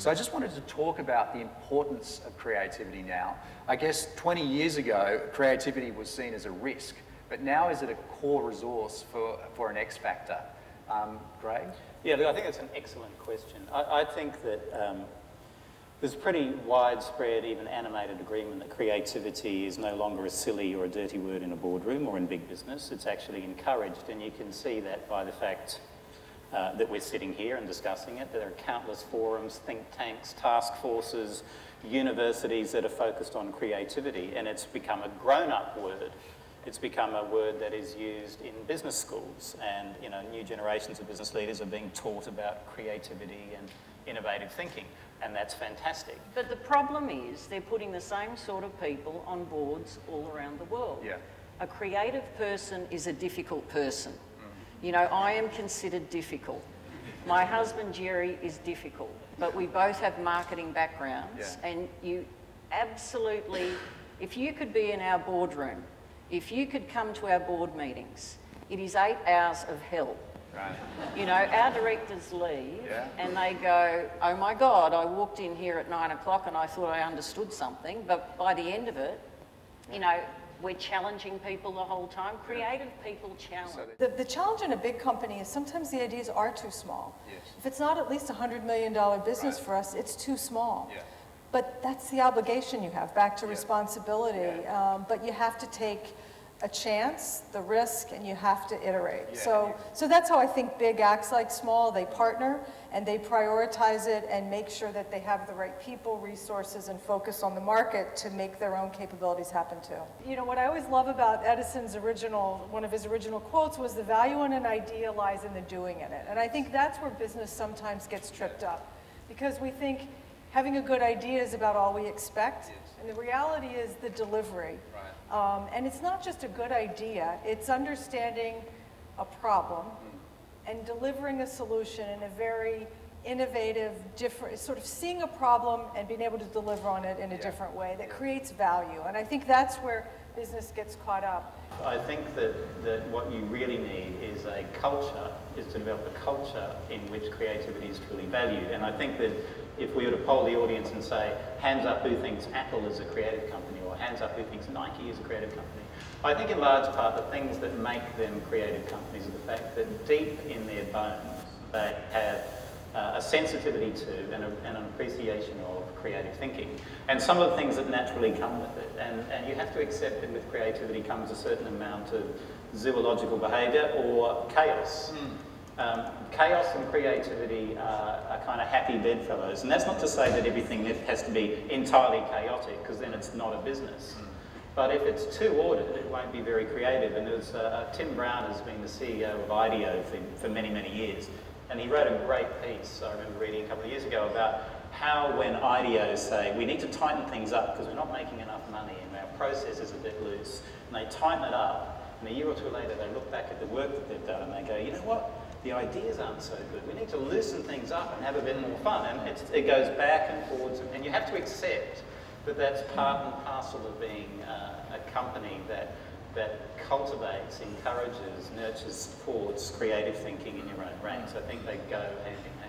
So I just wanted to talk about the importance of creativity now. I guess 20 years ago, creativity was seen as a risk, but now is it a core resource for an X factor? Greg? Yeah, look, I think that's an excellent question. I think that there's pretty widespread, even animated agreement that creativity is no longer a silly or a dirty word in a boardroom or in big business. It's actually encouraged, and you can see that by the fact that we're sitting here and discussing it. There are countless forums, think tanks, task forces, universities that are focused on creativity, and it's become a grown-up word. It's become a word that is used in business schools, and new generations of business leaders are being taught about creativity and innovative thinking, and that's fantastic. But the problem is they're putting the same sort of people on boards all around the world. Yeah. A creative person is a difficult person. I am considered difficult. My husband, Jerry, is difficult, but we both have marketing backgrounds, and you absolutely, if you could be in our boardroom, if you could come to our board meetings, it is 8 hours of hell. Right. Our directors leave and they go, oh my God, I walked in here at 9 o'clock and I thought I understood something, but by the end of it, we're challenging people the whole time. Creative people challenge. The challenge in a big company is sometimes the ideas are too small. Yes. If it's not at least a $100 million business for us, it's too small. Yeah. But that's the obligation you have, back to responsibility. But you have to take a chance, the risk, and you have to iterate. Yeah. So that's how I think big acts like small. They partner and they prioritize it and make sure that they have the right people, resources, and focus on the market to make their own capabilities happen too. What I always love about Edison's one of his original quotes was, the value in an idea lies in the doing in it. And I think that's where business sometimes gets tripped up, because we think having a good idea is about all we expect. And the reality is the delivery. Right. And it's not just a good idea, it's understanding a problem and delivering a solution in a very innovative, different, sort of seeing a problem and being able to deliver on it in a different way that creates value. And I think that's where business gets caught up. I think that what you really need is a culture, is to develop a culture in which creativity is truly valued. And I think that if we were to poll the audience and say, hands up who thinks Apple is a creative company, or hands up who thinks Nike is a creative company, I think in large part the things that make them creative companies are the fact that deep in their bones they have a sensitivity to and an appreciation of creative thinking, and some of the things that naturally come with it. And you have to accept that with creativity comes a certain amount of zoological behaviour or chaos. Chaos and creativity are kind of happy bedfellows, and that's not to say that everything has to be entirely chaotic, because then it's not a business. But if it's too ordered, it won't be very creative. And there's Tim Brown has been the CEO of IDEO for many, many years, and he wrote a great piece, I remember reading a couple of years ago, about how when IDEO say, we need to tighten things up because we're not making enough money and our process is a bit loose, and they tighten it up, and a year or two later they look back at the work that they've done and they go, you know what? The ideas aren't so good. We need to loosen things up and have a bit more fun. And it goes back and forwards, and you have to accept that that's part and parcel of being a company that cultivates, encourages, nurtures, supports creative thinking in your own ranks. I think they go hand in hand.